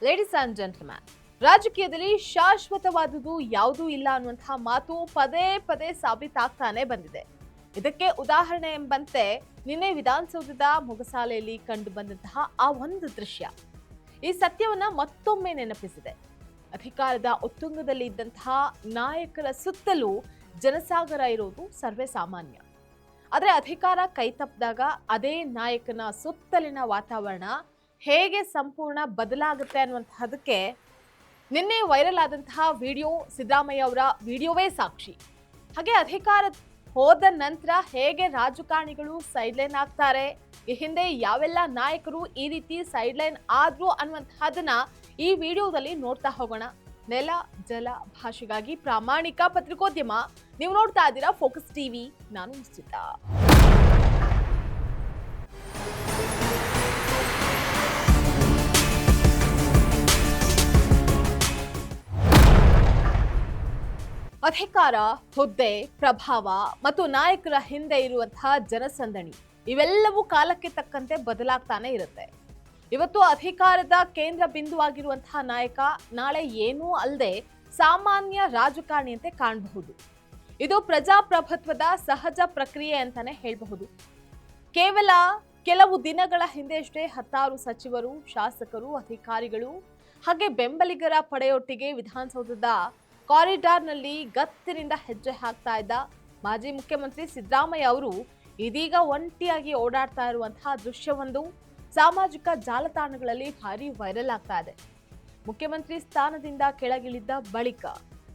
Ladies and gentleman, ರಾಜಕೀಯದಲ್ಲಿ ಶಾಶ್ವತವಾದುದು ಯಾವುದೂ ಇಲ್ಲ ಅನ್ನುವಂತಹ ಮಾತು ಪದೇ ಪದೇ ಸಾಬೀತಾಗ್ತಾನೆ ಬಂದಿದೆ. ಇದಕ್ಕೆ ಉದಾಹರಣೆ ಎಂಬಂತೆ ನಿನ್ನೆ ವಿಧಾನಸೌಧದ ಮೊಗಸಾಲೆಯಲ್ಲಿ ಕಂಡು ಬಂದಂತಹ ಆ ಒಂದು ದೃಶ್ಯ ಈ ಸತ್ಯವನ್ನ ಮತ್ತೊಮ್ಮೆ ನೆನಪಿಸಿದೆ. ಅಧಿಕಾರದ ಉತ್ತುಂಗದಲ್ಲಿ ಇದ್ದಂತಹ ನಾಯಕರ ಸುತ್ತಲೂ ಜನಸಾಗರ ಇರೋದು ಸರ್ವೇ ಸಾಮಾನ್ಯ. ಆದರೆ ಅಧಿಕಾರ ಕೈತಪ್ಪಿದಾಗ ಅದೇ ನಾಯಕನ ಸುತ್ತಲಿನ ವಾತಾವರಣ ಹೇಗೆ ಸಂಪೂರ್ಣ ಬದಲಾಗುತ್ತೆ ಅನ್ನುವಂತಹದಕ್ಕೆ ನಿನ್ನೆ ವೈರಲ್ ಆದಂತಹ ವಿಡಿಯೋ, ಸಿದ್ದರಾಮಯ್ಯ ಅವರ ವಿಡಿಯೋವೇ ಸಾಕ್ಷಿ. ಹಾಗೆ ಅಧಿಕಾರ ಹೋದ ನಂತರ ಹೇಗೆ ರಾಜಕಾರಣಿಗಳು ಸೈಡ್ಲೈನ್ ಆಗ್ತಾರೆ, ಈ ಹಿಂದೆ ಯಾವೆಲ್ಲ ನಾಯಕರು ಈ ರೀತಿ ಸೈಡ್ಲೈನ್ ಆದ್ರು ಅನ್ನುವಂತಹದನ್ನ ಈ ವಿಡಿಯೋದಲ್ಲಿ ನೋಡ್ತಾ ಹೋಗೋಣ. ನೆಲ ಜಲ ಭಾಷೆಗಾಗಿ ಪ್ರಾಮಾಣಿಕ ಪತ್ರಿಕೋದ್ಯಮ. ನೀವು ನೋಡ್ತಾ ಇದ್ದೀರಾ ಫೋಕಸ್ ಟಿವಿ. ನಾನು ನಿಶ್ಚಿತ. ಅಧಿಕಾರ, ಹುದ್ದೆ, ಪ್ರಭಾವ ಮತ್ತು ನಾಯಕರ ಹಿಂದೆ ಇರುವಂತಹ ಜನಸಂದಣಿ ಇವೆಲ್ಲವೂ ಕಾಲಕ್ಕೆ ತಕ್ಕಂತೆ ಬದಲಾಗ್ತಾನೆ ಇರುತ್ತೆ. ಇವತ್ತು ಅಧಿಕಾರದ ಕೇಂದ್ರ ಬಿಂದುವಾಗಿರುವಂತಹ ನಾಯಕ ನಾಳೆ ಏನೂ ಅಲ್ಲದೆ ಸಾಮಾನ್ಯ ರಾಜಕಾರಣಿಯಂತೆ ಕಾಣಬಹುದು. ಇದು ಪ್ರಜಾಪ್ರಭುತ್ವದ ಸಹಜ ಪ್ರಕ್ರಿಯೆ ಅಂತಾನೆ ಹೇಳಬಹುದು. ಕೇವಲ ಕೆಲವು ದಿನಗಳ ಹಿಂದೆಯಷ್ಟೇ ಹತ್ತಾರು ಸಚಿವರು, ಶಾಸಕರು, ಅಧಿಕಾರಿಗಳು ಹಾಗೆ ಬೆಂಬಲಿಗರ ಪಡೆಯೊಟ್ಟಿಗೆ ವಿಧಾನಸೌಧದ ಕಾರಿಡಾರ್ನಲ್ಲಿ ಗತ್ತಿನಿಂದ ಹೆಜ್ಜೆ ಹಾಕ್ತಾ ಇದ್ದ ಮಾಜಿ ಮುಖ್ಯಮಂತ್ರಿ ಸಿದ್ದರಾಮಯ್ಯ ಅವರು ಇದೀಗ ಒಂಟಿಯಾಗಿ ಓಡಾಡ್ತಾ ಇರುವಂತಹ ದೃಶ್ಯವೊಂದು ಸಾಮಾಜಿಕ ಜಾಲತಾಣಗಳಲ್ಲಿ ಭಾರಿ ವೈರಲ್ ಆಗ್ತಾ ಇದೆ. ಮುಖ್ಯಮಂತ್ರಿ ಸ್ಥಾನದಿಂದ ಕೆಳಗಿಳಿದ ಬಳಿಕ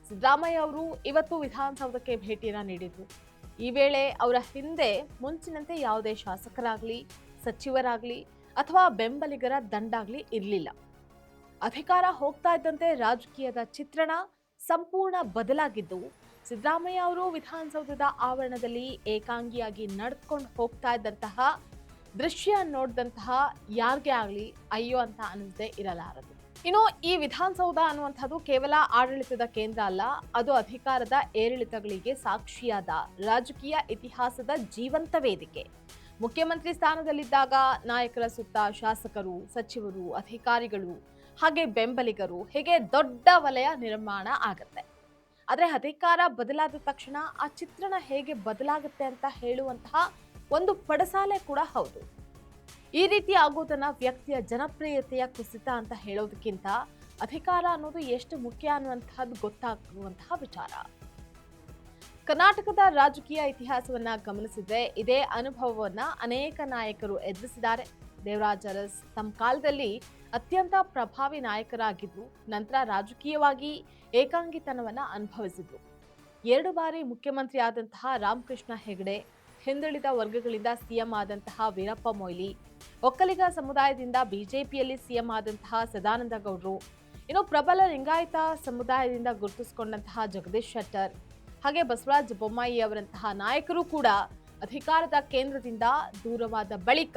ಸಿದ್ದರಾಮಯ್ಯ ಅವರು ಇವತ್ತು ವಿಧಾನಸೌಧಕ್ಕೆ ಭೇಟಿಯನ್ನ ನೀಡಿದ್ರು. ಈ ವೇಳೆ ಅವರ ಹಿಂದೆ ಮುಂಚಿನಂತೆ ಯಾವುದೇ ಶಾಸಕರಾಗ್ಲಿ, ಸಚಿವರಾಗ್ಲಿ ಅಥವಾ ಬೆಂಬಲಿಗರ ದಂಡಾಗ್ಲಿ ಇರಲಿಲ್ಲ. ಅಧಿಕಾರ ಹೋಗ್ತಾ ಇದ್ದಂತೆ ರಾಜಕೀಯದ ಚಿತ್ರಣ ಸಂಪೂರ್ಣ ಬದಲಾಗಿದ್ದು, ಸಿದ್ದರಾಮಯ್ಯ ಅವರು ವಿಧಾನಸೌಧದ ಆವರಣದಲ್ಲಿ ಏಕಾಂಗಿಯಾಗಿ ನಡ್ಕೊಂಡು ಹೋಗ್ತಾ ಇದ್ದಂತಹ ದೃಶ್ಯ ನೋಡಿದಂತಹ ಯಾರಿಗೆ ಆಗಲಿ ಅಯ್ಯೋ ಅಂತ ಅನ್ನಿಸದೆ ಇರಲಾರದು. ಇನ್ನು ಈ ವಿಧಾನಸೌಧ ಅನ್ನುವಂಥದ್ದು ಕೇವಲ ಆಡಳಿತದ ಕೇಂದ್ರ ಅಲ್ಲ, ಅದು ಅಧಿಕಾರದ ಏರಿಳಿತಗಳಿಗೆ ಸಾಕ್ಷಿಯಾದ ರಾಜಕೀಯ ಇತಿಹಾಸದ ಜೀವಂತ ವೇದಿಕೆ. ಮುಖ್ಯಮಂತ್ರಿ ಸ್ಥಾನದಲ್ಲಿದ್ದಾಗ ನಾಯಕರ ಸುತ್ತ ಶಾಸಕರು, ಸಚಿವರು, ಅಧಿಕಾರಿಗಳು ಹಾಗೆ ಬೆಂಬಲಿಗರು ಹೇಗೆ ದೊಡ್ಡ ವಲಯ ನಿರ್ಮಾಣ ಆಗತ್ತೆ. ಆದರೆ ಅಧಿಕಾರ ಬದಲಾದ ತಕ್ಷಣ ಆ ಚಿತ್ರಣ ಹೇಗೆ ಬದಲಾಗುತ್ತೆ ಅಂತ ಹೇಳುವಂತಹ ಒಂದು ಪಡಸಾಲೆ ಕೂಡ ಹೌದು. ಈ ರೀತಿ ಆಗೋದನ್ನ ವ್ಯಕ್ತಿಯ ಜನಪ್ರಿಯತೆಯ ಕುಸಿತ ಅಂತ ಹೇಳೋದಕ್ಕಿಂತ ಅಧಿಕಾರ ಅನ್ನೋದು ಎಷ್ಟು ಮುಖ್ಯ ಅನ್ನುವಂತಹದ್ದು ಗೊತ್ತಾಗುವಂತಹ ವಿಚಾರ. ಕರ್ನಾಟಕದ ರಾಜಕೀಯ ಇತಿಹಾಸವನ್ನ ಗಮನಿಸಿದ್ರೆ ಇದೇ ಅನುಭವವನ್ನ ಅನೇಕ ನಾಯಕರು ಎದುರಿಸಿದ್ದಾರೆ. ದೇವರಾಜ ಅರಸ್ ತಮ್ಮ ಕಾಲದಲ್ಲಿ ಅತ್ಯಂತ ಪ್ರಭಾವಿ ನಾಯಕರಾಗಿದ್ದು, ನಂತರ ರಾಜಕೀಯವಾಗಿ ಏಕಾಂಗಿತನವನ್ನ ಅನುಭವಿಸಿದ್ರು. 2 ಬಾರಿ ಮುಖ್ಯಮಂತ್ರಿ ಆದಂತಹ ರಾಮಕೃಷ್ಣ ಹೆಗಡೆ, ಹಿಂದುಳಿದ ವರ್ಗಗಳಿಂದ ಸಿಎಂ ಆದಂತಹ ವೀರಪ್ಪ ಮೊಯ್ಲಿ, ಒಕ್ಕಲಿಗ ಸಮುದಾಯದಿಂದ ಬಿಜೆಪಿಯಲ್ಲಿ ಸಿಎಂ ಆದಂತಹ ಸದಾನಂದ ಗೌಡರು, ಇನ್ನು ಪ್ರಬಲ ಲಿಂಗಾಯತ ಸಮುದಾಯದಿಂದ ಗುರುತಿಸಿಕೊಂಡಂತಹ ಜಗದೀಶ್ ಶೆಟ್ಟರ್ ಹಾಗೆ ಬಸವರಾಜ ಬೊಮ್ಮಾಯಿ ಅವರಂತಹ ನಾಯಕರು ಕೂಡ ಅಧಿಕಾರದ ಕೇಂದ್ರದಿಂದ ದೂರವಾದ ಬಳಿಕ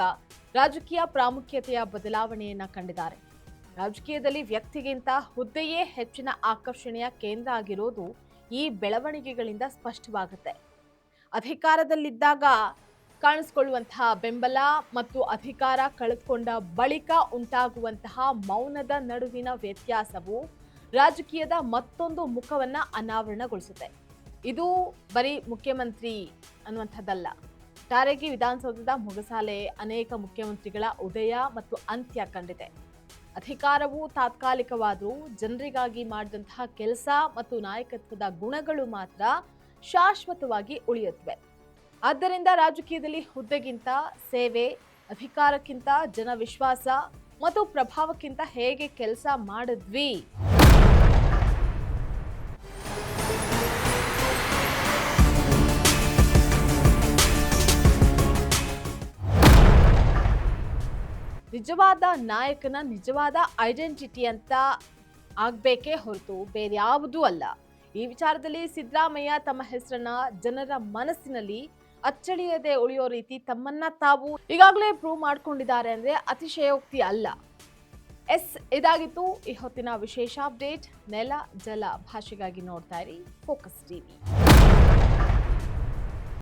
ರಾಜಕೀಯ ಪ್ರಾಮುಖ್ಯತೆಯ ಬದಲಾವಣೆಯನ್ನ ಕಂಡಿದ್ದಾರೆ. ರಾಜಕೀಯದಲ್ಲಿ ವ್ಯಕ್ತಿಗಿಂತ ಹುದ್ದೆಯೇ ಹೆಚ್ಚಿನ ಆಕರ್ಷಣೆಯ ಕೇಂದ್ರ ಆಗಿರೋದು ಈ ಬೆಳವಣಿಗೆಗಳಿಂದ ಸ್ಪಷ್ಟವಾಗುತ್ತೆ. ಅಧಿಕಾರದಲ್ಲಿದ್ದಾಗ ಕಾಣಿಸಿಕೊಳ್ಳುವಂತಹ ಬೆಂಬಲ ಮತ್ತು ಅಧಿಕಾರ ಕಳೆದುಕೊಂಡ ಬಳಿಕ ಉಂಟಾಗುವಂತಹ ಮೌನದ ನಡುವಿನ ವ್ಯತ್ಯಾಸವು ರಾಜಕೀಯದ ಮತ್ತೊಂದು ಮುಖವನ್ನ ಅನಾವರಣಗೊಳಿಸುತ್ತೆ. ಇದು ಬರೀ ಮುಖ್ಯಮಂತ್ರಿ ಅನ್ನುವಂಥದ್ದಲ್ಲ. ಒಟ್ಟಾರೆಯಾಗಿ ವಿಧಾನಸೌಧದ ಮೊಗಸಾಲೆ ಅನೇಕ ಮುಖ್ಯಮಂತ್ರಿಗಳ ಉದಯ ಮತ್ತು ಅಂತ್ಯ ಕಂಡಿದೆ. ಅಧಿಕಾರವು ತಾತ್ಕಾಲಿಕವಾದರೂ ಜನರಿಗಾಗಿ ಮಾಡಿದಂತಹ ಕೆಲಸ ಮತ್ತು ನಾಯಕತ್ವದ ಗುಣಗಳು ಮಾತ್ರ ಶಾಶ್ವತವಾಗಿ ಉಳಿಯುತ್ತವೆ. ಆದ್ದರಿಂದ ರಾಜಕೀಯದಲ್ಲಿ ಹುದ್ದೆಗಿಂತ ಸೇವೆ, ಅಧಿಕಾರಕ್ಕಿಂತ ಜನವಿಶ್ವಾಸ ಮತ್ತು ಪ್ರಭಾವಕ್ಕಿಂತ ಹೇಗೆ ಕೆಲಸ ಮಾಡಿದ್ವಿ ನಿಜವಾದ ನಾಯಕನ ನಿಜವಾದ ಐಡೆಂಟಿಟಿ ಅಂತ ಆಗ್ಬೇಕೇ ಹೊರತು ಬೇರೆ ಯಾವುದೂ ಅಲ್ಲ. ಈ ವಿಚಾರದಲ್ಲಿ ಸಿದ್ದರಾಮಯ್ಯ ತಮ್ಮ ಹೆಸರನ್ನ ಜನರ ಮನಸ್ಸಿನಲ್ಲಿ ಅಚ್ಚಳಿಯದೆ ಉಳಿಯೋ ರೀತಿ ತಮ್ಮನ್ನ ತಾವು ಈಗಾಗಲೇ ಪ್ರೂವ್ ಮಾಡ್ಕೊಂಡಿದ್ದಾರೆ ಅಂದ್ರೆ ಅತಿಶಯೋಕ್ತಿ ಅಲ್ಲ. ಇದಾಗಿತ್ತು ಈ ಹೊತ್ತಿನ ವಿಶೇಷ ಅಪ್ಡೇಟ್. ನೆಲ ಜಲ ಭಾಷೆಗಾಗಿ ನೋಡ್ತಾ ಇರಿ ಫೋಕಸ್ ಟಿವಿ.